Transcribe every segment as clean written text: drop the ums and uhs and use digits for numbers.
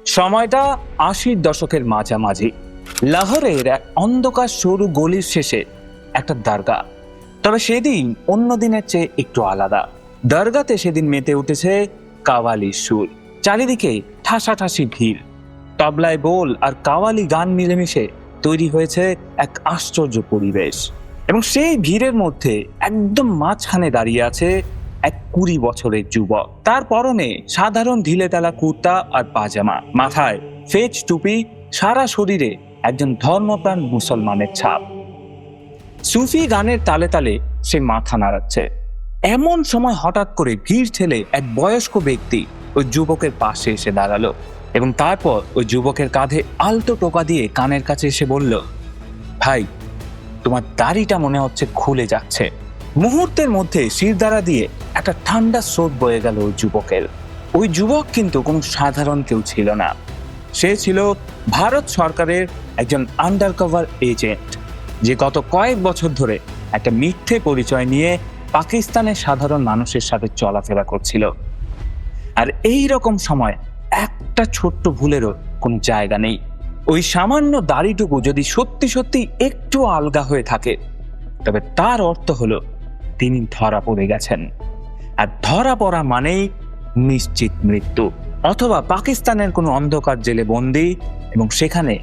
সময়টা ৮০-র দশকের মাঝামাঝি। লাহোরের এক অন্ধকার সরু গলির শেষে একটা দরগা। তবে সেদিন অন্য দিনের চেয়ে একটু আলাদা। দরগাতে সেদিন মেতে উঠেছে কাওয়ালির সুর। চারিদিকে ঠাসাঠাসি ভিড়, তবলায় বোল আর কাওয়ালি গান মিলেমিশে তৈরি হয়েছে এক আশ্চর্য পরিবেশ। এবং সেই ভিড়ের মধ্যে একদম মাঝখানে দাঁড়িয়ে আছে এক ২০ বছরের যুবক। তার পরনে সাধারণ ঢিলেতালা কুর্তা আর পাজামা, মাথায় ফেজ টুপি, সারা শরীরে একজন ধর্মপ্রাণ মুসলমানের ছাপ। সুফি গানের তালে তালে সে মাথা নাড়াচ্ছে। এমন সময় হঠাৎ করে ভিড় ঠেলে এক বয়স্ক ব্যক্তি ওই যুবকের পাশে এসে দাঁড়ালো এবং তারপর ওই যুবকের কাঁধে আলতো টোকা দিয়ে কানের কাছে এসে বলল, ভাই, তোমার দাড়িটা মনে হচ্ছে খুলে যাচ্ছে। মুহূর্তের মধ্যে শিরদাঁড়া দিয়ে একটা ঠান্ডা স্রোত বয়ে গেল ওই যুবকের। ওই যুবক কিন্তু কোনো সাধারণ কেউ ছিল না। সে ছিল ভারত সরকারের একজন আন্ডারকভার এজেন্ট, যে গত কয়েক বছর ধরে একটা মিথ্যে পরিচয় নিয়ে পাকিস্তানের সাধারণ মানুষের সাথে চলাফেরা করছিল। আর এই রকম সময় একটা ছোট্ট ভুলেরও কোনো জায়গা নেই। ওই সামান্য দাড়িটুকু যদি সত্যি সত্যি একটু আলগা হয়ে থাকে, তবে তার অর্থ হলো তিনি ধরা পড়ে গেছেন। আর ধরা পড়া মানেই নিশ্চিত মৃত্যু, অথবা পাকিস্তানের কোনো অন্ধকার জেলে বন্দী এবং সেখানে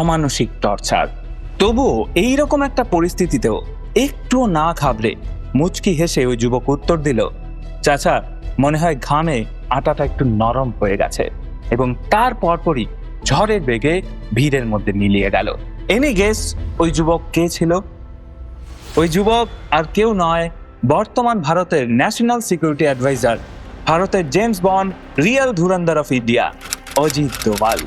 অমানসিক টর্চার। তবুও এইরকম একটা পরিস্থিতিতেও একটুও না ঘাবড়ে মুচকি হেসে ওই যুবক উত্তর দিল, চাচা, মনে হয় ঘামে আটাটা একটু নরম হয়ে গেছে। এবং তার পরপরই ঝড়ের বেগে ভিড়ের মধ্যে মিলিয়ে গেল। এনি গেস ওই যুবক কে ছিল? ওই যুবক আর কেউ নয়, বর্তমান ভারতের ন্যাশনাল সিকিউরিটি অ্যাডভাইজার, ভারতের জেমস বন্ড, রিয়াল ধুরন্ধর অফ ইন্ডিয়া, অজিত দোভাল।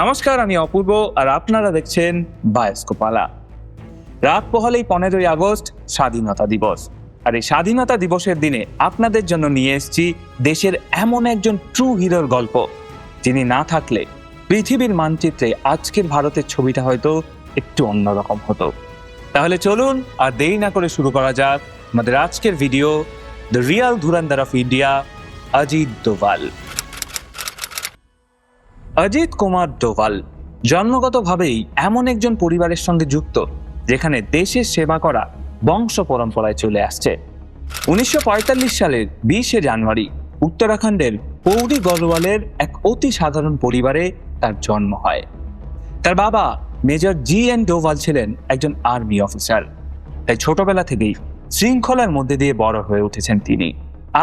নমস্কার, আমি অপূর্ব আর আপনারা দেখছেন বায়োস্কোপালা। রাত পোহালেই 15ই আগস্ট স্বাধীনতা দিবস। আর এই স্বাধীনতা দিবসের দিনে আপনাদের জন্য নিয়ে এসেছি দেশের এমন একজন ট্রু হিরোর গল্প, যিনি না থাকলে পৃথিবীর মানচিত্রে আজকের ভারতের ছবিটা হয়তো একটু অন্যরকম হতো। তাহলে চলুন আর দেরি না করে শুরু করা যাক আমাদের আজকের ভিডিও, দ্য রিয়াল ধুরন্ধর অফ ইন্ডিয়া, অজিত দোভাল। অজিত কুমার দোভাল জন্মগতভাবেই এমন একজন পরিবারের সঙ্গে যুক্ত যেখানে দেশের সেবা করা বংশ পরম্পরায় চলে আসছে। 1945 সালের 20শে জানুয়ারি উত্তরাখণ্ডের পৌরি গড়ওয়ালের এক অতি সাধারণ পরিবারে তার জন্ম হয়। তার বাবা মেজর জি.এন. ডোভাল ছিলেন একজন আর্মি অফিসার, তাই ছোটবেলা থেকেই শৃঙ্খলার মধ্যে দিয়ে বড় হয়ে উঠেছেন তিনি।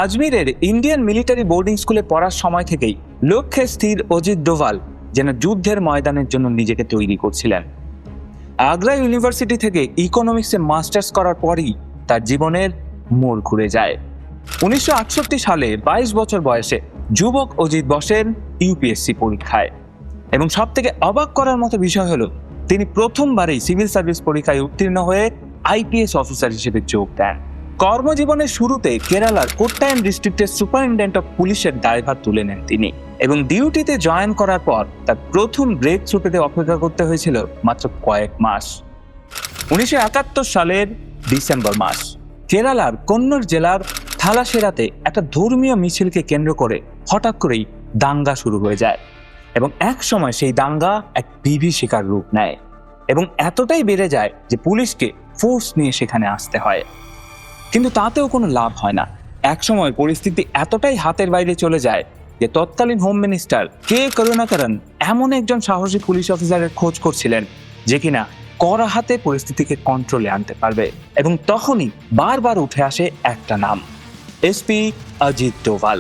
আজমিরের ইন্ডিয়ান মিলিটারি বোর্ডিং স্কুলে পড়ার সময় থেকেই লক্ষ্যে স্থির অজিত দোভাল যেন যুদ্ধের ময়দানের জন্য নিজেকে তৈরি করছিলেন। আগ্রা ইউনিভার্সিটি থেকে ইকোনমিক্সে মাস্টার্স করার পরই তার জীবনের মোড় ঘুরে যায়। 1968 সালে 22 বছর বয়সে যুবক অজিত বসেন ইউপিএসসি পরীক্ষায় এবং সব থেকে অবাক করার মতো বিষয় হলো তিনি প্রথমবারেই সিভিল সার্ভিস পরীক্ষায় উত্তীর্ণ হয়ে আইপিএস অফিসার হিসেবে যোগ দেন। কর্মজীবনের শুরুতে কেরালার কোট্টায়াম ডিস্ট্রিক্টের সুপারিনটেন্ডেন্ট অফ পুলিশের দায়ভার তুলে নেন তিনি এবং ডিউটিতে জয়েন করার পর তার প্রথম ব্রেক থ্রু পেতে অপেক্ষা করতে হয়েছিল মাত্র কয়েক মাস। 1971 সালের ডিসেম্বর মাস কেরালার কন্নড় জেলার থালাসেরাতে একটা ধর্মীয় মিছিলকে কেন্দ্র করে হঠাৎ করেই দাঙ্গা শুরু হয়ে যায় এবং এক সময় সেই দাঙ্গা এক বিভীষিকার রূপ নেয় এবং এতটাই বেড়ে যায় যে পুলিশকে ফোর্স নিয়ে সেখানে আসতে হয়। কিন্তু তাতেও কোনো লাভ হয় না। এক সময় পরিস্থিতি এতটাই হাতের বাইরে চলে যায় যে তৎকালীন হোম মিনিস্টার কে করুণাকরণ এমন একজন সাহসী পুলিশ অফিসারের খোঁজ করছিলেন যে কিনা কড়া হাতে পরিস্থিতিকে কন্ট্রোলে আনতে পারবে। এবং তখনই বারবার উঠে আসে একটা নাম, এসপি অজিত দোভাল।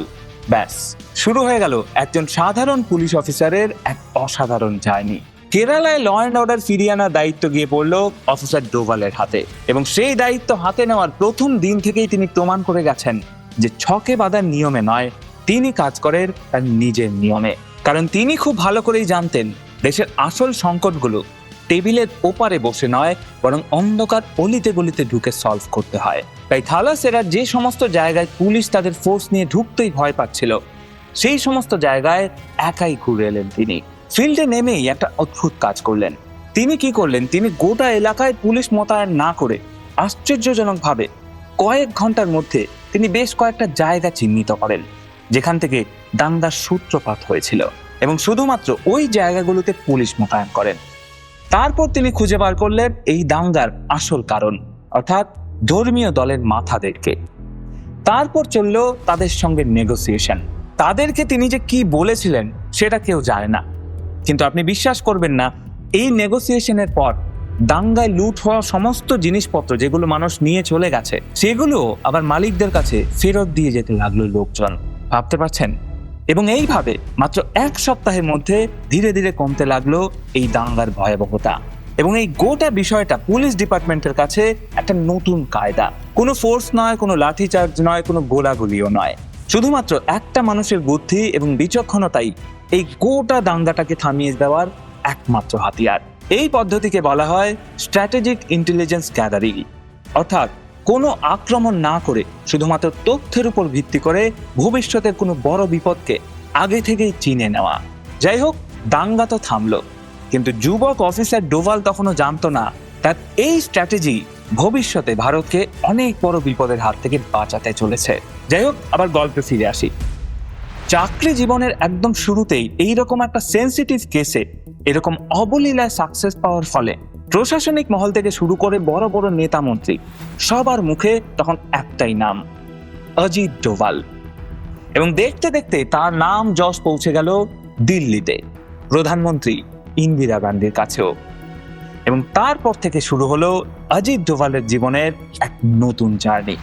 ব্যাস, শুরু হয়ে গেল একজন সাধারণ পুলিশ অফিসারের এক অসাধারণ জার্নি। কেরালায় ল অ্যান্ড অর্ডার ফিরিয়ে আনার দায়িত্ব গিয়ে পড়ল অফিসার ডোভালের হাতে এবং সেই দায়িত্ব হাতে নেওয়ার প্রথম দিন থেকেই তিনি প্রমাণ করে গেছেন যে ছকে বাঁধার নিয়মে নয়, তিনি কাজ করেন তার নিজের নিয়মে। কারণ তিনি খুব ভালো করেই জানতেন দেশের আসল সংকটগুলো টেবিলের ওপারে বসে নয়, বরং অন্ধকার অলিতে গলিতে ঢুকে সলভ করতে হয়। তাই থালাসেরার যে সমস্ত জায়গায় পুলিশ তাদের ফোর্স নিয়ে ঢুকতেই ভয় পাচ্ছিল, সেই সমস্ত জায়গায় একাই ঘুরে এলেন তিনি। ফিল্ডে নেমেই একটা অদ্ভুত কাজ করলেন। তিনি কি করলেন, তিনি গোটা এলাকায় পুলিশ মোতায়েন না করে আশ্চর্যজনকভাবে কয়েক ঘন্টার মধ্যে তিনি বেশ কয়েকটা জায়গা চিহ্নিত করেন যেখান থেকে দাঙ্গার সূত্রপাত হয়েছিল এবং শুধুমাত্র ওই জায়গাগুলোতে পুলিশ মোতায়েন করেন। তারপর তিনি খুঁজে বার করলেন এই দাঙ্গার আসল কারণ, অর্থাৎ ধর্মীয় দলের মাথাদেরকে। তারপর চলল তাদের সঙ্গে নেগোসিয়েশন। তাদেরকে তিনি যে কি বলেছিলেন সেটা কেউ জানে না, কিন্তু আপনি বিশ্বাস করবেন না, এই নেগোসিয়েশনের পর দাঙ্গায় লুট হওয়া সমস্ত জিনিসপত্র যেগুলো মানুষ নিয়ে চলে গেছে সেগুলো আবার মালিকদের কাছে ফেরত দিয়ে যেতে লাগলো লোকজন। ভাবতে পারছেন? এবং এইভাবে মাত্র 1 সপ্তাহের মধ্যে ধীরে ধীরে কমতে লাগলো এই দাঙ্গার ভয়াবহতা। এবং এই গোটা বিষয়টা পুলিশ ডিপার্টমেন্টের কাছে একটা নতুন কায়দা। কোনো ফোর্স নয়, কোনো লাঠিচার্জ নয়, কোনো গোলাগুলিও নয়, শুধুমাত্র একটা মানুষের বুদ্ধি এবং বিচক্ষণতাই এই গোটা দাঙ্গাটাকে থামিয়ে দেওয়ার একমাত্র হাতিয়ার। এই পদ্ধতিকে বলা হয় স্ট্র্যাটেজিক ইন্টেলিজেন্স গ্যাদারিং, অর্থাৎ কোনো আক্রমণ না করে শুধুমাত্র তথ্যের উপর ভিত্তি করে ভবিষ্যতের কোনো বড় বিপদকে আগে থেকেই চিনে নেওয়া। যাই হোক, দাঙ্গা তো থামলো, কিন্তু যুবক অফিসার ডোভাল তখনও জানতো না তার এই স্ট্র্যাটেজি ভবিষ্যতে ভারতকে অনেক বড় বিপদের হাত থেকে বাঁচাতে চলেছে। যাই হোক, আবার গল্পে ফিরে আসি। চাকরি জীবনের একদম শুরুতেই এইরকম একটা সেন্সিটিভ কেসে এরকম অবলীলায় সাকসেস পাওয়ার ফলে প্রশাসনিক মহল থেকে শুরু করে বড় বড় নেতা মন্ত্রী সবার মুখে তখন একটাই নাম, অজিত ডোভাল। এবং দেখতে দেখতে তার নাম যশ পৌঁছে গেল দিল্লিতে, প্রধানমন্ত্রী ইন্দিরা গান্ধীর কাছেও। এবং তারপর থেকে শুরু হলো অজিত ডোভালের জীবনের এক নতুন জার্নি।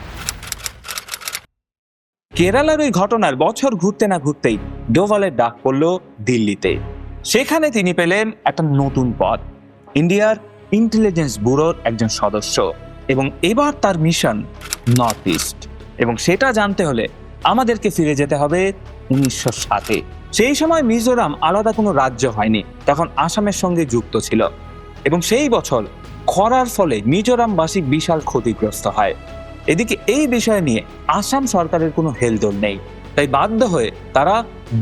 কেরালার ওই ঘটনার বছর ঘুরতে না ঘুরতেই ডোভালের ডাক পড়ল দিল্লিতে। সেখানে তিনি পেলেন একটা নতুন পদ, ইন্ডিয়ার ইন্টেলিজেন্স ব্যুরোর একজন সদস্য। এবং এবার তার মিশন নর্থ ইস্ট, এবং সেটা জানতে হলে আমাদেরকে ফিরে যেতে হবে 1907-এ। সেই সময় মিজোরাম আলাদা কোনো রাজ্য হয়নি, তখন আসামের সঙ্গে যুক্ত ছিল। এবং সেই বছর খরার ফলে মিজোরামবাসী বিশাল ক্ষতিগ্রস্ত হয়। এদিকে এই বিষয় নিয়ে আসাম সরকারের কোনো হেলদোল নেই, তাই বাধ্য হয়ে তারা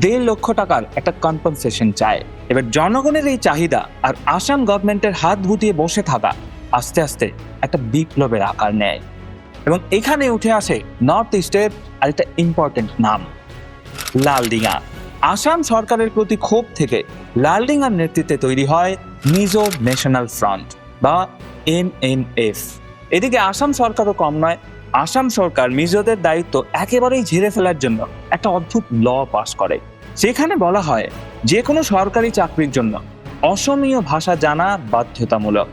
1.5 লক্ষ টাকার একটা কম্পেনসেশন চায়। এবার জনগণের এই চাহিদা আর আসাম গভর্নমেন্টের হাত গুটিয়ে বসে থাকা আস্তে আস্তে একটা বিপ্লবের আকার নেয়। এবং এখানে উঠে আসে নর্থ ইস্টের আরেকটা ইম্পর্টেন্ট নাম, লালডিঙা। আসাম সরকারের প্রতি ক্ষোভ থেকে লালডিঙার নেতৃত্বে তৈরি হয় মিজো ন্যাশনাল ফ্রন্ট বা MNF। এদিকে আসাম সরকারও কম নয়, আসাম সরকার মিজোদের দায়িত্ব একেবারেই ঝেড়ে ফেলার জন্য একটা অদ্ভুত ল পাস করে। সেখানে বলা হয় যে কোনো সরকারি চাকরির জন্য অসমীয় ভাষা জানা বাধ্যতামূলক,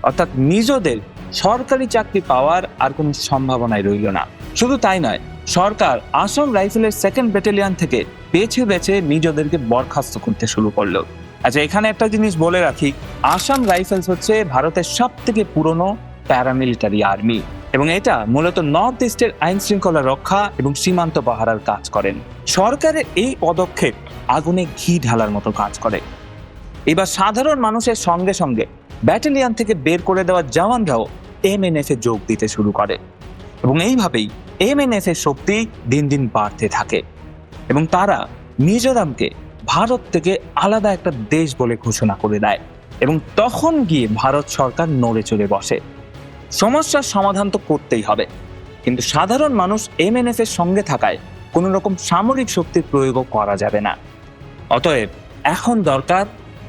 অর্থাৎ মিজোদের সরকারি চাকরি পাওয়ার আর কোনো সম্ভাবনাই রইল না। শুধু তাই নয়, সরকার আসাম রাইফেলের 2nd ব্যাটালিয়ন থেকে বেছে বেছে মিজোদেরকে বরখাস্ত করতে শুরু করলো। আচ্ছা, এখানে একটা জিনিস বলে রাখি, আসাম রাইফেলস হচ্ছে ভারতের সবথেকে পুরনো প্যারামিলিটারি আর্মি, এবং এটা মূলত নর্থ ইস্টের আইন শৃঙ্খলা রক্ষা এবং সীমান্ত পাহারার কাজ করেন। সরকারের এই পদক্ষেপ আগুনে ঘি ঢালার মতো কাজ করে। এবার সাধারণ মানুষের সঙ্গে সঙ্গে ব্যাটালিয়ন থেকে বের করে দেওয়া জওয়ানরাও MNF এ যোগ দিতে শুরু করে, এবং এইভাবেই MNF এর শক্তি দিন দিন বাড়তে থাকে এবং তারা মিজোরামকে ভারত থেকে আলাদা একটা দেশ বলে ঘোষণা করে দেয়। এবং তখন গিয়ে ভারত সরকার নড়ে চড়ে বসে। সমস্যার সমাধান তো করতেই হবে, কিন্তু সাধারণ মানুষ MNF এর সঙ্গে থাকায় কোনো রকম সামরিক শক্তির প্রয়োগও করা যাবে না। অতএব এখন দরকার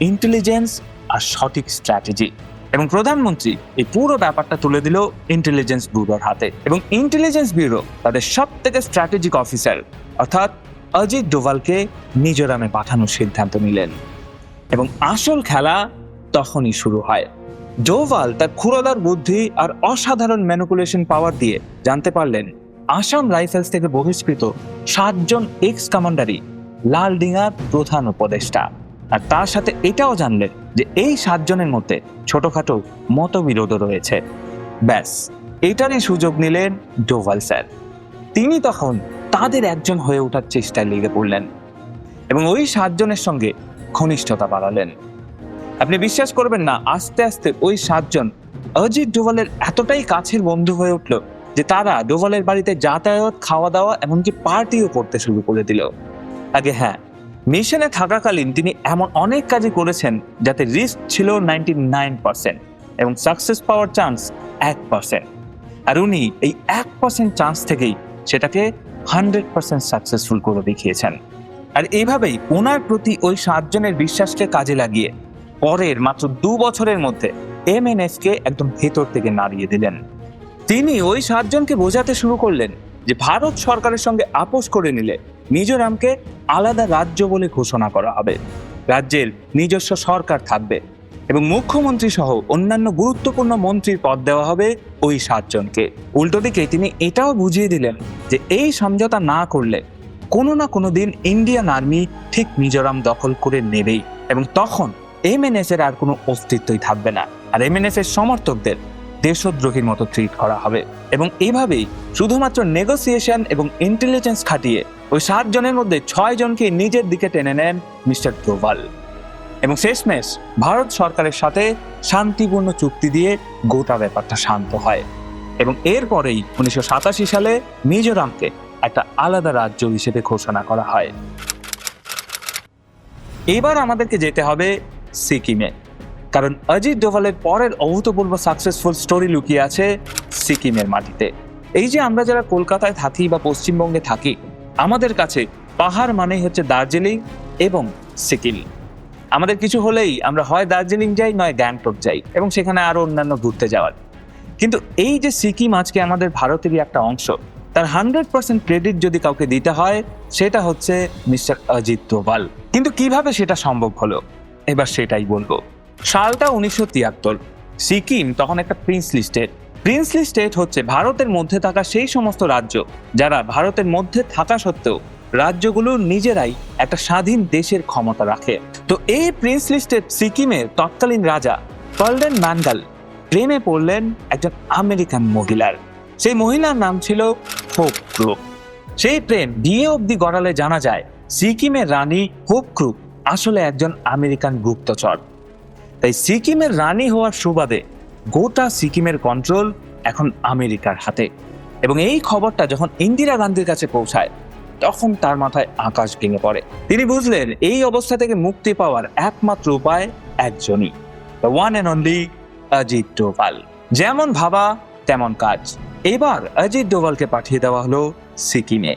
ইন্টেলিজেন্স আর সঠিক স্ট্র্যাটেজি। এবং প্রধানমন্ত্রী এই পুরো ব্যাপারটা তুলে দিল ইন্টেলিজেন্স ব্যুরোর হাতে, এবং ইন্টেলিজেন্স ব্যুরো তাদের সবথেকে স্ট্র্যাটেজিক অফিসার অর্থাৎ অজিত ডোভালকে মিজোরামে পাঠানোর সিদ্ধান্ত নিলেন। এবং আসল খেলা তখনই শুরু হয়। ডোভাল তার ক্ষুরদার বুদ্ধি আর অসাধারণ ম্যানিপুলেশন পাওয়ার দিয়ে জানতে পারলেন আসাম রাইফেলস থেকে বহিষ্কৃত 7 জন এক্স কমান্ডারই লালডিঙার প্রধান উপদেষ্টা। আর তার সাথে এটাও জানলেন যে এই 7 জনের মধ্যে ছোটখাটো মতবিরোধও রয়েছে। ব্যাস, এটারই সুযোগ নিলেন ডোভাল স্যার। তিনি তখন তাদের একজন হয়ে ওঠার চেষ্টায় লেগে পড়লেন এবং ওই 7 জনের সঙ্গে ঘনিষ্ঠতা বাড়ালেন। আপনি বিশ্বাস করবেন না, আস্তে আস্তে ওই 7 জন অজিত ডোভালের এতটাই কাছের বন্ধু হয়ে উঠল যে তারা ডোভালের বাড়িতে যাতায়াত, খাওয়া দাওয়া, এমনকি পার্টিও করতে শুরু করে দিল। আগে হ্যাঁ, মিশনে থাকাকালীন তিনি এমন অনেক কাজই করেছেন যাতে রিস্ক ছিল 99% এবং সাকসেস পাওয়ার চান্স 1%। আর উনি এই 1% চান্স থেকেই সেটাকে 100% সাকসেসফুল করে দেখিয়েছেন। আর এইভাবেই ওনার প্রতি ওই 7 জনের বিশ্বাসকে কাজে লাগিয়ে পরের মাত্র 2 বছরের মধ্যে MNF কে একদম ভেতর থেকে নাড়িয়ে দিলেন। তিনি ওই 7 জনকে বোঝাতে শুরু করলেন যে ভারত সরকারের সঙ্গে আপোষ করে নিলে মিজোরামকে আলাদা রাজ্য বলে ঘোষণা করা হবে, রাজ্যের নিজস্ব সরকার থাকবে এবং মুখ্যমন্ত্রী সহ অন্যান্য গুরুত্বপূর্ণ মন্ত্রীর পদ দেওয়া হবে ওই 7 জনকে। উল্টো দিকে তিনি এটাও বুঝিয়ে দিলেন যে এই সমঝোতা না করলে কোনো না কোনো দিন ইন্ডিয়ান আর্মি ঠিক মিজোরাম দখল করে নেবেই এবং তখন MNF এর আর কোনো অস্তিত্বই থাকবে না, আর MNF এর সমর্থকদের দেশদ্রোহীর মতো ট্রিট করা হবে। এবং এইভাবেই শুধুমাত্র নেগোসিয়েশন এবং ইন্টেলিজেন্স খাটিয়ে ওই 7 জনের মধ্যে 6 জনকে নিজের দিকে টেনে নেন মিস্টার ডোভাল এবং শেষমেশ ভারত সরকারের সাথে শান্তিপূর্ণ চুক্তি দিয়ে গোটা ব্যাপারটা শান্ত হয় এবং এরপরেই 1987 সালে মিজোরামকে একটা আলাদা রাজ্য হিসেবে ঘোষণা করা হয়। এবার আমাদেরকে যেতে হবে সিকিমে, কারণ অজিত ডোভালের পরের অভূতপূর্ব সাকসেসফুল স্টোরি লুকিয়ে আছে সিকিমের মাটিতে। এই যে আমরা যারা কলকাতায় থাকি বা পশ্চিমবঙ্গে থাকি, আমাদের কাছে পাহাড় মানেই হচ্ছে দার্জিলিং এবং সিকিম। আমাদের কিছু হলেই আমরা হয় দার্জিলিং যাই নয় গ্যাংটক যাই এবং সেখানে আরো অন্যান্য ঘুরতে যাওয়ার। কিন্তু এই যে সিকিম আজকে আমাদের ভারতেরই একটা অংশ, তার 100% ক্রেডিট যদি কাউকে দিতে হয় সেটা হচ্ছে মিস্টার অজিত ডোভাল। কিন্তু কিভাবে সেটা সম্ভব হলো, এবার সেটাই বলবো। সালটা 1973। সিকিম তখন একটা প্রিন্সলি স্টেট। প্রিন্সলি স্টেট হচ্ছে ভারতের মধ্যে থাকা সেই সমস্ত রাজ্য যারা ভারতের মধ্যে থাকা সত্ত্বেও রাজ্যগুলো নিজেরাই একটা স্বাধীন দেশের ক্ষমতা রাখে। তো এই প্রিন্সলি স্টেট সিকিমের তৎকালীন রাজা ফার্ডিনান্ড ম্যানগাল প্রেমে পড়লেন একজন আমেরিকান মহিলার। সেই মহিলার নাম ছিল হোপ ক্রুক। সেই প্রেম বিয়ে অবধি গড়ালে জানা যায় সিকিমের রানী হোপ ক্রুক আসলে একজন আমেরিকান গুপ্তচর। তাই সিকিমের রানী হওয়ার সুবাদে গোটা সিকিমের কন্ট্রোল এখন আমেরিকার হাতে। এবং এই খবরটা যখন ইন্দিরা গান্ধীর কাছে পৌঁছায় তখন তার মাথায় আকাশ ভেঙে পড়ে। তিনি বুঝলেন এই অবস্থা থেকে মুক্তি পাওয়ার একমাত্র উপায় একজনই, the one and only Ajit Doval. যেমন ভাবা তেমন কাজ। এবার অজিত ডোভালকে পাঠিয়ে দেওয়া হলো সিকিমে।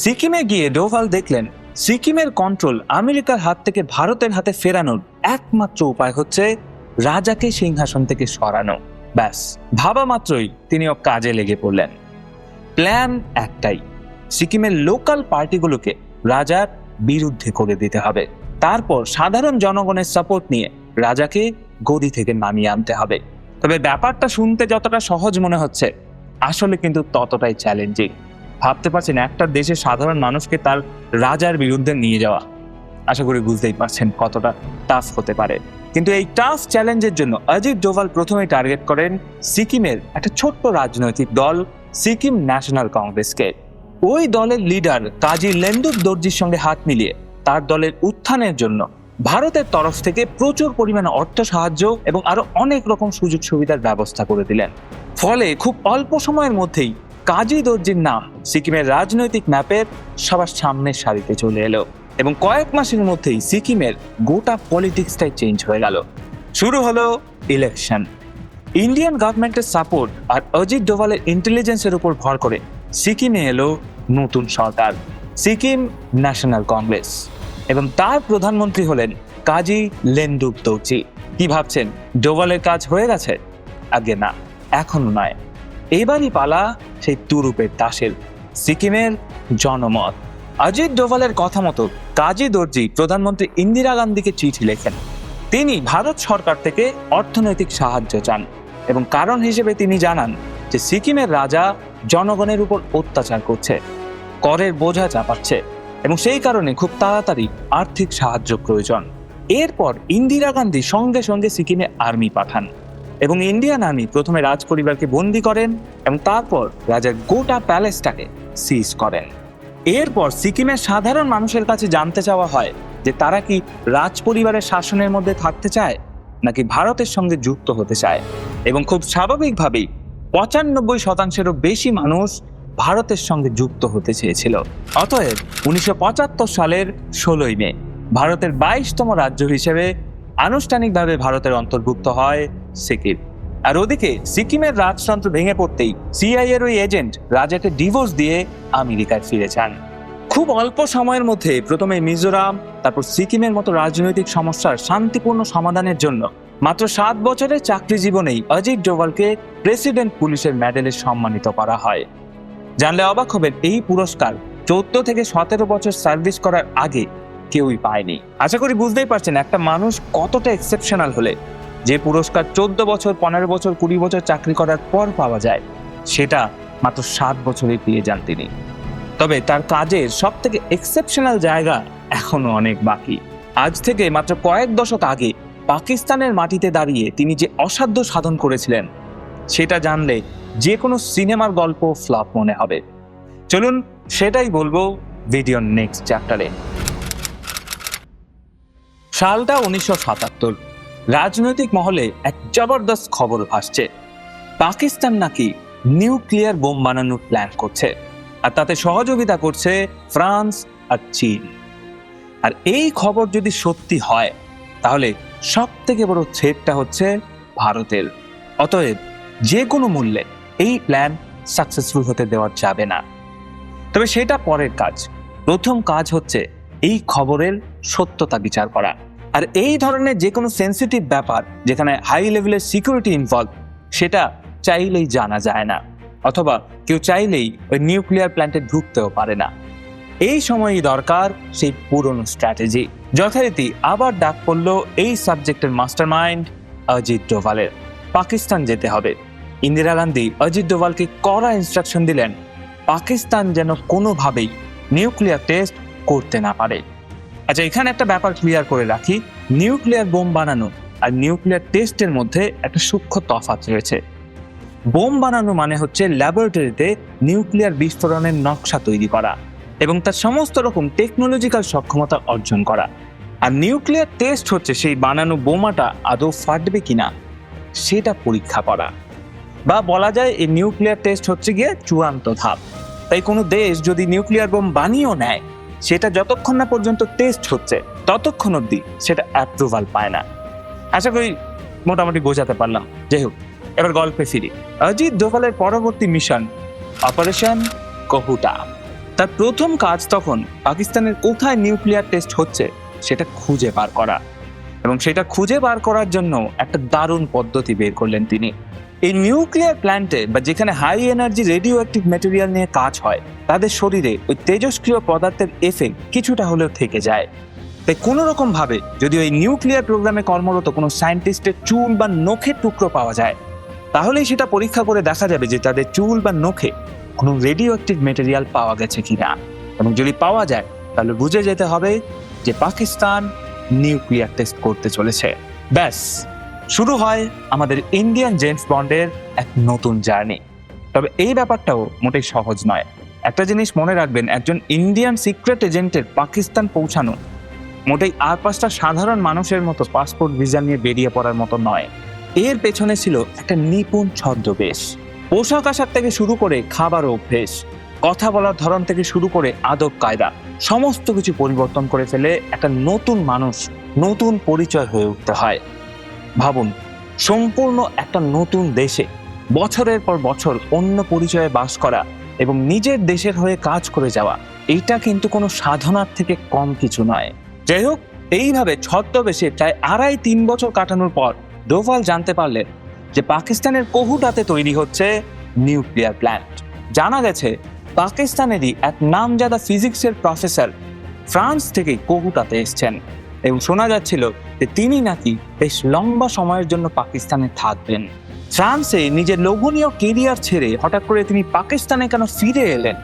সিকিমে গিয়ে ডোভাল দেখলেন সিকিমের কন্ট্রোল আমেরিকার হাত থেকে ভারতের হাতে ফেরানোর একমাত্র উপায় হচ্ছে রাজাকে সিংহাসন থেকে সরানো। ব্যাস ভাবা মাত্রই তিনিও কাজে লেগে পড়লেন। প্ল্যান একটাই, সিকিমের লোকাল পার্টিগুলোকে রাজার বিরুদ্ধে করে দিতে হবে, তারপর সাধারণ জনগণের সাপোর্ট নিয়ে রাজাকে গদি থেকে নামিয়ে আনতে হবে। তবে ব্যাপারটা শুনতে যতটা সহজ মনে হচ্ছে আসলে কিন্তু ততটাই চ্যালেঞ্জিং। ভাবতে পারছেন একটা দেশের সাধারণ মানুষকে তার রাজার বিরুদ্ধে নিয়ে যাওয়া, আশা করি বুঝতেই পারছেন কতটা টাফ হতে পারে। কিন্তু এই টাফ চ্যালেঞ্জের জন্য অজিত ডোভাল প্রথমে টার্গেট করেন সিকিমের একটা ছোট্ট রাজনৈতিক দল সিকিম ন্যাশনাল কংগ্রেসকে। ওই দলের লিডার কাজী লেন্দুপ দর্জির সঙ্গে হাত মিলিয়ে তার দলের উত্থানের জন্য ভারতের তরফ থেকে প্রচুর পরিমাণে অর্থ সাহায্য এবং আরো অনেক রকম সুযোগ সুবিধার ব্যবস্থা করে দিলেন। ফলে খুব অল্প সময়ের মধ্যেই কাজী দর্জির নাম সিকিমের রাজনৈতিক ম্যাপের সবার সামনের সারিতে চলে এলো এবং কয়েক মাসের মধ্যেই সিকিমের গোটা পলিটিক্সটাই চেঞ্জ হয়ে গেল। শুরু হলো ইলেকশন। ইন্ডিয়ান গভর্নমেন্টের সাপোর্ট আর অজিত ডোভালের ইন্টেলিজেন্সের উপর ভর করে সিকিমে এলো নতুন সরকার, সিকিম ন্যাশনাল কংগ্রেস, এবং তার প্রধানমন্ত্রী হলেন কাজী লেন্দুপ দর্জি। কি ভাবছেন ডোভালের কাজ হয়ে গেছে? আগে না, এখনো নয়। এবারই পালা সেই তুরুপের দাসের, সিকিমের জনমত। অজিত ডোভালের কথা মতো কাজী দর্জি প্রধানমন্ত্রী ইন্দিরা গান্ধীকে চিঠি লেখেন। তিনি ভারত সরকার থেকে অর্থনৈতিক সাহায্য চান এবং কারণ হিসেবে তিনি জানান যে সিকিমের রাজা জনগণের উপর অত্যাচার করছে, করের বোঝা চাপাচ্ছে এবং সেই কারণে খুব তাড়াতাড়ি আর্থিক সাহায্য প্রয়োজন। এরপর ইন্দিরা গান্ধী সঙ্গে সঙ্গে সিকিমে আর্মি পাঠান এবং ইন্ডিয়ান আর্মি প্রথমে রাজ পরিবারকে বন্দী করেন এবং তারপর রাজার গোটা প্যালেসটাকে সিজ করেন। এরপর সিকিমের সাধারণ মানুষের কাছে জানতে চাওয়া হয় যে তারা কি রাজ পরিবারের শাসনের মধ্যে থাকতে চায় নাকি ভারতের সঙ্গে যুক্ত হতে চায়, এবং খুব স্বাভাবিকভাবেই 95% বেশি মানুষ ভারতের সঙ্গে যুক্ত হতে চেয়েছিল। অতএব 1975 সালের 16 মে ভারতের 22তম রাজ্য হিসেবে আনুষ্ঠানিকভাবে ভারতের অন্তর্ভুক্ত হয় সিকিম। আর ওদিকে সিকিমের রাজতন্ত্র ভেঙে পড়তেই সিআইএর ওই এজেন্ট রাজাকে ডিভোর্স দিয়ে আমেরিকায় ফিরে যান। খুব অল্প সময়ের মধ্যে প্রথমে মিজোরাম, তারপর সিকিমের মতো রাজনৈতিক সমস্যার শান্তিপূর্ণ সমাধানের জন্য মাত্র 7 বছরের চাকরি জীবনেই অজিত ডোভালকে প্রেসিডেন্ট পুলিশের মেডেলে সম্মানিত করা হয়। জানলে অবাক হবেন, এই পুরস্কার 14 থেকে 17 বছর সার্ভিস করার আগে কেউই পায়নি। আশা করি বুঝতেই পারছেন একটা মানুষ কতটা এক্সেপশনাল হলে যে পুরস্কার 14 বছর, 15 বছর, 20 বছর চাকরি করার পর পাওয়া যায়, সেটা মাত্র 7 বছরে পেয়ে যান তিনি। তবে তার কাজের সব থেকে এক্সেপশনাল জায়গা এখনো অনেক বাকি। আজ থেকে মাত্র কয়েক দশক আগে পাকিস্তানের মাটিতে দাঁড়িয়ে তিনি যে অসাধ্য সাধন করেছিলেন, সেটা জানলে যে কোনো সিনেমার গল্প ফ্লপ মনে হবে। চলুন সেটাই বলবো ভিডিওর নেক্সট চ্যাপ্টারে। সালটা 1977। রাজনৈতিক মহলে এক জবরদস্ত খবর ভাসছে, পাকিস্তান নাকি নিউক্লিয়ার বোম বানানোর প্ল্যান করছে, আর তাতে সহযোগিতা করছে ফ্রান্স আর চীন। আর এই খবর যদি সত্যি হয়, তাহলে সব থেকে বড় থ্রেটটা হচ্ছে ভারতের। অতএব যে কোনো মূল্যে এই প্ল্যান সাকসেসফুল হতে দেওয়া যাবে না। তবে সেটা পরের কাজ। প্রথম কাজ হচ্ছে এই খবরের সত্যতা বিচার করা। আর এই ধরনের যে কোনো সেন্সিটিভ ব্যাপার যেখানে হাই লেভেলের সিকিউরিটি ইনভলভ, সেটা চাইলেই জানা যায় না, অথবা কেউ চাইলেই ওই নিউক্লিয়ার প্ল্যান্টে ঢুকতেও পারে না। এই সময়ই দরকার সেই পুরনো স্ট্র্যাটেজি। যথারীতি আবার ডাক পড়ল এই সাবজেক্টের মাস্টারমাইন্ড অজিত ডোভালের। পাকিস্তান যেতে হবে। ইন্দিরা গান্ধী অজিত ডোভালকে কড়া ইনস্ট্রাকশন দিলেন, পাকিস্তান যেন কোনোভাবেই নিউক্লিয়ার টেস্ট করতে না পারে। আচ্ছা, এখানে একটা ব্যাপার ক্লিয়ার করে রাখি, নিউক্লিয়ার বোম বানানো আর নিউক্লিয়ার টেস্টের মধ্যে একটা সূক্ষ্ম তফাৎ রয়েছে। বোম বানানো মানে হচ্ছে ল্যাবরেটরিতে নিউক্লিয়ার বিস্ফোরণের নকশা তৈরি করা এবং তার সমস্ত রকম টেকনোলজিক্যাল সক্ষমতা অর্জন করা। আর নিউক্লিয়ার টেস্ট হচ্ছে সেই বানানো বোমাটা আদৌ ফাটবে কিনা সেটা পরীক্ষা করা, বা বলা যায় এই নিউক্লিয়ার টেস্ট হচ্ছে গিয়ে চূড়ান্ত ধাপ। তাই কোনো দেশ যদি নিউক্লিয়ার বোম বানিয়েও নেয়, সেটা যতক্ষণ না পর্যন্ত টেস্ট হচ্ছে ততক্ষণ অব্দি সেটা অ্যাপ্রুভাল পায় না। আশা করি মোটামুটি বোঝাতে পারলাম। যাই হোক, এবার গল্পে ফিরি। অজিত ডোভালের পরবর্তী মিশন অপারেশন কহুটা। তার প্রথম কাজ তখন পাকিস্তানের কোথায় নিউক্লিয়ার টেস্ট হচ্ছে সেটা খুঁজে বার করা, এবং সেটা খুঁজে বার করার জন্য একটা দারুণ পদ্ধতি বের করলেন তিনি। এই নিউক্লিয়ার প্ল্যান্টে বা যেখানে high energy radioactive material নিয়ে কাজ হয়, তাদের শরীরে ওই তেজস্ক্রিয় পদার্থের এফেক্ট কিছুটা হলেও থেকে যায়। তাই কোনো রকম ভাবে যদি ওই নিউক্লিয়ার প্রোগ্রামে কর্মরত কোনো সায়েন্টিস্টের চুল বা নখের টুকরো পাওয়া যায়, তাহলেই সেটা পরীক্ষা করে দেখা যাবে যে তাদের চুল বা নখে কোনো রেডিও অ্যাক্টিভ ম্যাটেরিয়াল পাওয়া গেছে কিনা। এবং যদি পাওয়া যায়, তাহলে বুঝে যেতে হবে যে পাকিস্তান নিউক্লিয়ার টেস্ট করতে চলেছে। ব্যাস, শুরু হয় আমাদের ইন্ডিয়ান জেমস বন্ডের এক নতুন জার্নি। তবে এই ব্যাপারটাও মোটেই সহজ নয়। একটা জিনিস মনে রাখবেন, একজন ইন্ডিয়ান সিক্রেট এজেন্টের পাকিস্তান পৌঁছানো মোটেই আর 5টা সাধারণ মানুষের মতো পাসপোর্ট ভিসা নিয়ে বেরিয়ে পড়ার মতো নয়। এর পেছনে ছিল একটা নিপুণ ছদ্মবেশ। পোশাক আশাক থেকে শুরু করে খাবার অভ্যেস, কথা বলার ধরন থেকে শুরু করে আদব কায়দা, সমস্ত কিছু পরিবর্তন করে ফেলে একটা নতুন মানুষ, নতুন পরিচয় হয়ে উঠতে হয়। ভাবুন, সম্পূর্ণ একটা নতুন দেশে বছরের পর বছর অন্য পরিচয়ে বাস করা এবং নিজের দেশের হয়ে কাজ করে যাওয়া, এটা কিন্তু কোনো সাধনার থেকে কম কিছু নয়। যাই হোক, এইভাবে ছদ্মবেশে প্রায় 2.5-3 বছর কাটানোর পর ডোভাল জানতে পারলেন যে পাকিস্তানের কহুটাতে তৈরি হচ্ছে নিউক্লিয়ার প্ল্যান্ট। জানা গেছে পাকিস্তানেরই এক নামজাদা ফিজিক্সের প্রফেসর ফ্রান্স থেকে কহুটাতে এসছেন, এবং শোনা যাচ্ছিল যে তিনি নাকি বেশ লম্বা সময়ের জন্য পাকিস্তানে থাকবেন। ফ্রান্সে নিজের লোভনীয় কেরিয়ার ছেড়ে হঠাৎ করে তিনি পাকিস্তানে কেন ফিরে এলেন,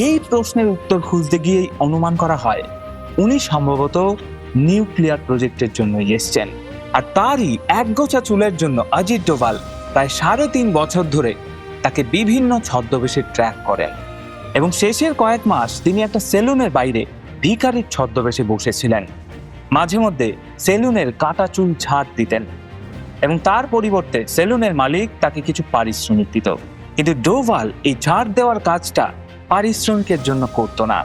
এই প্রশ্নের উত্তর খুঁজতে গিয়েই অনুমান করা হয় উনি সম্ভবত নিউক্লিয়ার প্রজেক্টের জন্যই এসছেন। আর তারই একগোছা চুলের জন্য অজিত ডোভাল প্রায় 3.5 বছর ধরে তাকে বিভিন্ন ছদ্মবেশে ট্র্যাক করেন, এবং শেষের কয়েক মাস তিনি একটা সেলুনের বাইরে ভিখারির ছদ্মবেশে বসেছিলেন। মাঝে মধ্যে সেলুনের কাটা চুল ছাড় দিতেন, এবং তার পরিবর্তে সেলুনের মালিক তাকে কিছু পারিশ্রমিক দিত। কিন্তু ডোভাল এই ঝাড় দেওয়ার কাজটা পারিশ্রমিকের জন্য করতো না,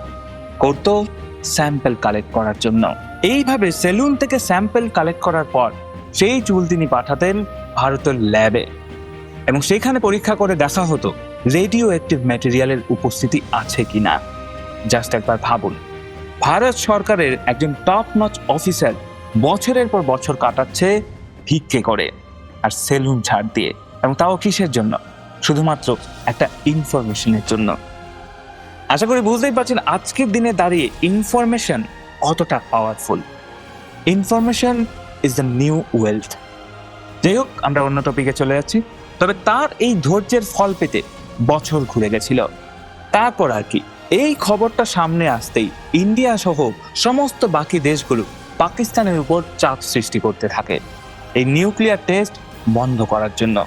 করতো স্যাম্পল কালেক্ট করার জন্য। এইভাবে সেলুন থেকে স্যাম্পল কালেক্ট করার পর সেই চুল তিনি পাঠাতেন ভারতের ল্যাবে, এবং সেখানে পরীক্ষা করে দেখা হতো রেডিও অ্যাক্টিভ ম্যাটেরিয়ালের উপস্থিতি আছে কিনা। জাস্ট একবার ভাবুন, ভারত সরকারের একজন টপ নচ অফিসার বছরের পর বছর কাটাচ্ছে ভিক্ষে করে আর সেলুন ছাড় দিয়ে, এবং তাও কিসের জন্য? শুধুমাত্র একটা ইনফরমেশনের জন্য। আশা করি বুঝতেই পারছেন আজকের দিনে দাঁড়িয়ে ইনফরমেশন কতটা powerful. Information is the new wealth. যাই হোক, আমরা অন্য টপিকে চলে যাচ্ছি। তবে তার এই ধৈর্যের ফল পেতে বছর ঘুরে গেছিল। তারপর আর কি, এই খবরটা সামনে আসতেই ইন্ডিয়া সহ সমস্ত বাকি দেশগুলো পাকিস্তানের উপর চাপ সৃষ্টি করতে থাকে এই নিউক্লিয়ার টেস্ট বন্ধ করার জন্য।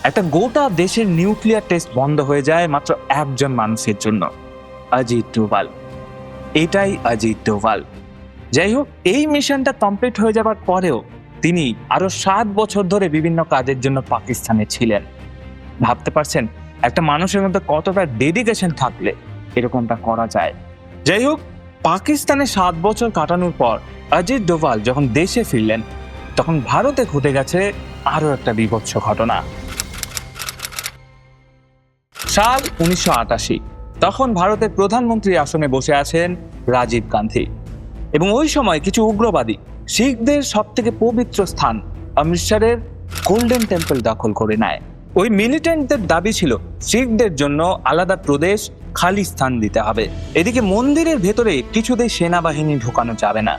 একটা গোটা দেশের নিউক্লিয়ার টেস্ট বন্ধ হয়ে যায় মাত্র একজন মানুষের জন্য, অজিত ডোভাল। এটাই অজিত ডোভাল। যাই হোক, এই মিশনটা কমপ্লিট হয়ে যাবার পরেও তিনি আরো 7 বছর ধরে বিভিন্ন কাজের জন্য পাকিস্তানে ছিলেন। ভাবতে পারছেন একটা মানুষের মধ্যে কতটা ডেডিকেশন থাকলে এরকমটা করা যায়। যাই হোক, পাকিস্তানে 7 বছর কাটানোর পর অজিত ডোভাল যখন দেশে ফিরলেন, তখন ভারতে ঘটে গেছে আরো একটা বিভৎস ঘটনা। সাল 1988, তখন ভারতের প্রধানমন্ত্রী আসনে বসে আছেন রাজীব গান্ধী, এবং ওই সময় কিছু উগ্রবাদী শিখদের সব থেকে পবিত্র স্থান অমৃতসরের গোল্ডেন টেম্পল দখল করে নেয়। ওই মিলিটেন্টদের দাবি ছিল শিখদের জন্য আলাদা প্রদেশ, খালি স্থান দিতে হবে। এদিকে মন্দিরের ভেতরে কিছুতেই সেনাবাহিনী ঢোকানো যাবে না,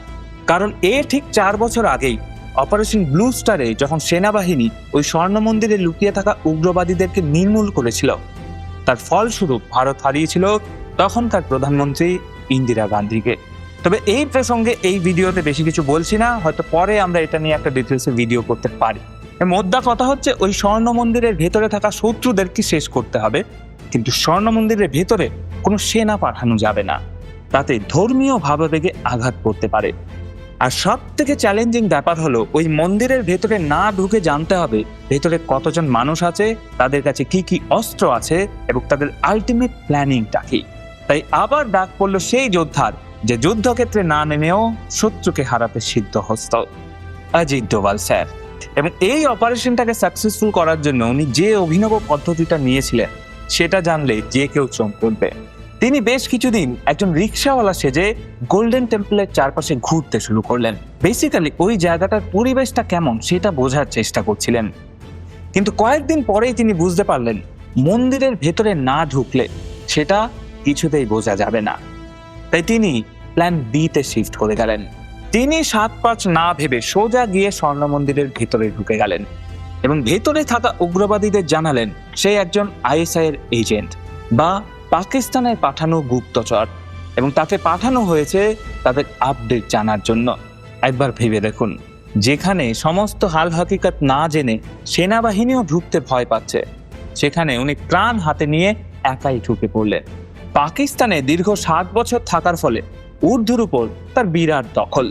কারণ এর ঠিক 4 বছর আগেই অপারেশন ব্লু স্টারে যখন সেনাবাহিনী ওই স্বর্ণ মন্দিরে লুকিয়ে থাকা উগ্রবাদীদেরকে নির্মূল করেছিল, তার ফলস্বরূপ ভারত হারিয়েছিল তখনকার প্রধানমন্ত্রী ইন্দিরা গান্ধীকে। তবে এই প্রসঙ্গে এই ভিডিওতে বেশি কিছু বলছি না, হয়তো পরে আমরা এটা নিয়ে একটা ডিটেলসে ভিডিও করতে পারি। মোদ্দা কথা হচ্ছে, ওই স্বর্ণ মন্দিরের ভেতরে থাকা শত্রুদেরকে শেষ করতে হবে, কিন্তু স্বর্ণ মন্দিরের ভেতরে কোনো সেনা পাঠানো যাবে না, তাতে ধর্মীয় ভাবাবেগে আঘাত করতে পারে। আর সব থেকে চ্যালেঞ্জিং ব্যাপার হলো ওই মন্দিরের ভেতরে না ঢুকে জানতে হবে ভেতরে কতজন মানুষ আছে, তাদের কাছে কি কি অস্ত্র আছে, এবং তাদের আলটিমেট প্ল্যানিংটা কি। তাই আবার ডাক পড়লো সেই যোদ্ধার, যে যুদ্ধক্ষেত্রে না নেমেও শত্রুকে হারাতে সিদ্ধহস্ত, অজিত ডোভাল স্যার। এবং এই অপারেশনটাকে সাকসেসফুল করার জন্য উনি যে অভিনব পদ্ধতিটা নিয়েছিলেন সেটা জানলে যে কেউ চমকে উঠবে। তিনি বেশ কিছুদিন একজন রিক্সাওয়ালা সেজে গোল্ডেন টেম্পলের চারপাশে ঘুরতে শুরু করলেন। বেসিক্যালি ওই জায়গাটার পরিবেশটা কেমন সেটা বোঝার চেষ্টা করছিলেন। কিন্তু কয়েকদিন পরেই তিনি বুঝতে পারলেন মন্দিরের ভেতরে না ঢুকলে সেটা কিছুতেই বোঝা যাবে না। তাই তিনি প্ল্যান বি তে শিফট করে গেলেন। তিনি 7-5 না ভেবে সোজা গিয়ে স্বর্ণ মন্দিরের ভেতরে ঢুকে গেলেন এবং ভেতরে থাকা উগ্রবাদীদের জানালেন সে একজন আইএসআই এর এজেন্ট বা পাকিস্তানের পাঠানো গুপ্তচর, এবং তাকে পাঠানো হয়েছে তাদের আপডেট জানার জন্য। একবার ভেবে দেখুন, যেখানে সমস্ত হাল হাকিকত না জেনে সেনাবাহিনীও ঢুকতে ভয় পাচ্ছে, সেখানে উনি প্রাণ হাতে নিয়ে একাই ঢুকে পড়লেন। পাকিস্তানে দীর্ঘ 7 বছর থাকার ফলে উর্দুর উপর তার বিরাট দখল।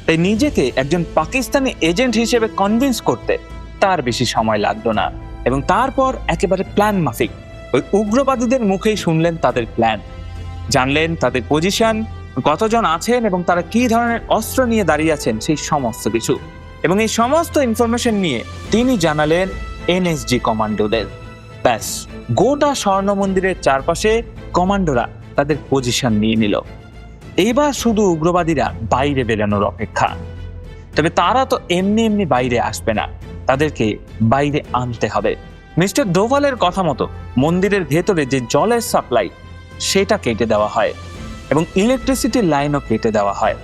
তাই নিজেকে একজন পাকিস্তানি এজেন্ট হিসেবে কনভিন্স করতে তার বেশি সময় লাগলো না, এবং তারপর একেবারে প্ল্যান মাফিক ওই উগ্রবাদীদের মুখেই শুনলেন তাদের প্ল্যান, জানলেন তাদের পজিশন, কতজন আছেন এবং তারা কি ধরনের অস্ত্র নিয়ে দাঁড়িয়ে আছেন, সেই সমস্ত কিছু। এবং এই সমস্ত ইনফরমেশন নিয়ে তিনি জানালেন এনএসজি কমান্ডোদের। ব্যাস, গোটা স্বর্ণ মন্দিরের চারপাশে কমান্ডোরা তাদের পজিশন নিয়ে নিল। এইবার শুধু উগ্রবাদীরা বাইরে বেরানোর অপেক্ষা। তবে তারা তো এমনি এমনি বাইরে আসবে না, তাদেরকে বাইরে আনতে হবে। মিস্টার ডোভালের কথা মতো মন্দিরের ভেতরে যে জলের সাপ্লাই সেটা কেটে দেওয়া হয় এবং ইলেকট্রিসিটির লাইনও কেটে দেওয়া হয়,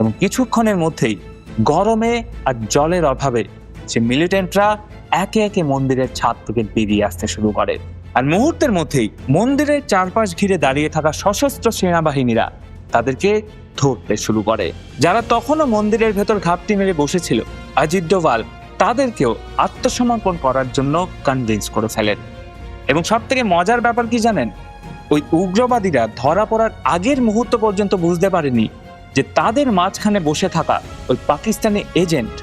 এবং কিছুক্ষণের মধ্যেই গরমে আর জলের অভাবে যে মিলিটেন্টরা একে একে মন্দিরের ছাদ থেকে বেরিয়ে আসতে শুরু করে। আর মুহূর্তের মধ্যেই মন্দিরের চারপাশ ঘিরে দাঁড়িয়ে থাকা সশস্ত্র সেনাবাহিনীরা তাদেরকে ধরতে শুরু করে। যারা তখনও মন্দিরের ভেতর ঘাপটি মেরে বসেছিল, অজিত ডোভাল তাদেরকেও আত্মসমর্পণ করার জন্য কনভিন্স করে ফেলেন। এবং সব থেকে মজার ব্যাপার কি জানেন, ওই উগ্রবাদীরা ধরা পড়ার আগের মুহূর্ত পর্যন্ত বুঝতে পারেনি যে তাদের মাঝখানে বসে থাকা ওই পাকিস্তানি এজেন্ট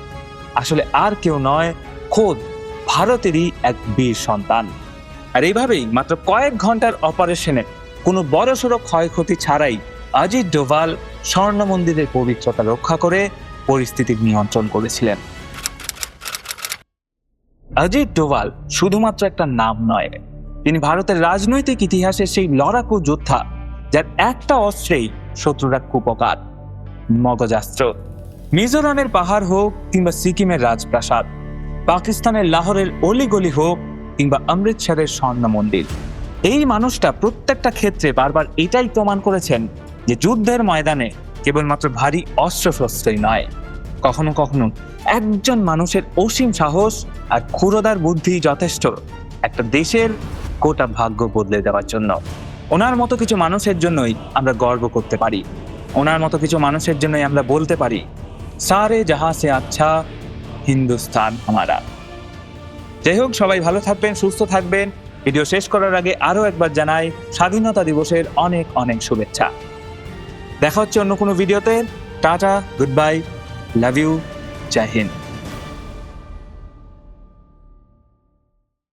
আসলে আর কেউ নয়, খোদ ভারতেরই এক বীর সন্তান। আর এইভাবেই মাত্র কয়েক ঘন্টার অপারেশনে কোনো বড়সড় ক্ষয়ক্ষতি ছাড়াই অজিত ডোভাল স্বর্ণ মন্দিরের পবিত্রতা রক্ষা করে পরিস্থিতি নিয়ন্ত্রণ করেছিলেন। অজিত ডোভাল শুধুমাত্র একটা নাম নয়, তিনি ভারতের রাজনৈতিক ইতিহাসের সেই লড়াকু যোদ্ধা যার একটা অস্ত্রেই শত্রুরা কুপকার, মগজাস্ত্র। মিজোরামের পাহাড় হোক কিংবা সিকিমের রাজপ্রাসাদ, পাকিস্তানের লাহোরের অলিগলি হোক কিংবা অমৃতসরের স্বর্ণ মন্দির, এই মানুষটা প্রত্যেকটা ক্ষেত্রে বারবার এটাই প্রমাণ করেছেন যে যুদ্ধের ময়দানে কেবলমাত্র ভারী অস্ত্রশস্ত্রই নয়, কখনো কখনো একজন মানুষের অসীম সাহস আর ক্ষুরোদার বুদ্ধি যথেষ্ট একটা দেশের গোটা ভাগ্য বদলে দেওয়ার জন্য। ওনার মতো কিছু মানুষের জন্যই আমরা গর্ব করতে পারি, ওনার মতো কিছু মানুষের জন্যই আমরা বলতে পারি সারে জাহাঁ সে আচ্ছা হিন্দুস্তান হামারা। যাই হোক, সবাই ভালো থাকবেন, সুস্থ থাকবেন। ভিডিও শেষ করার আগে আরো একবার জানাই স্বাধীনতা দিবসের অনেক অনেক শুভেচ্ছা। দেখা হচ্ছে অন্য কোনো ভিডিওতে। Tata, good bye, love you, জয় হিন্দ।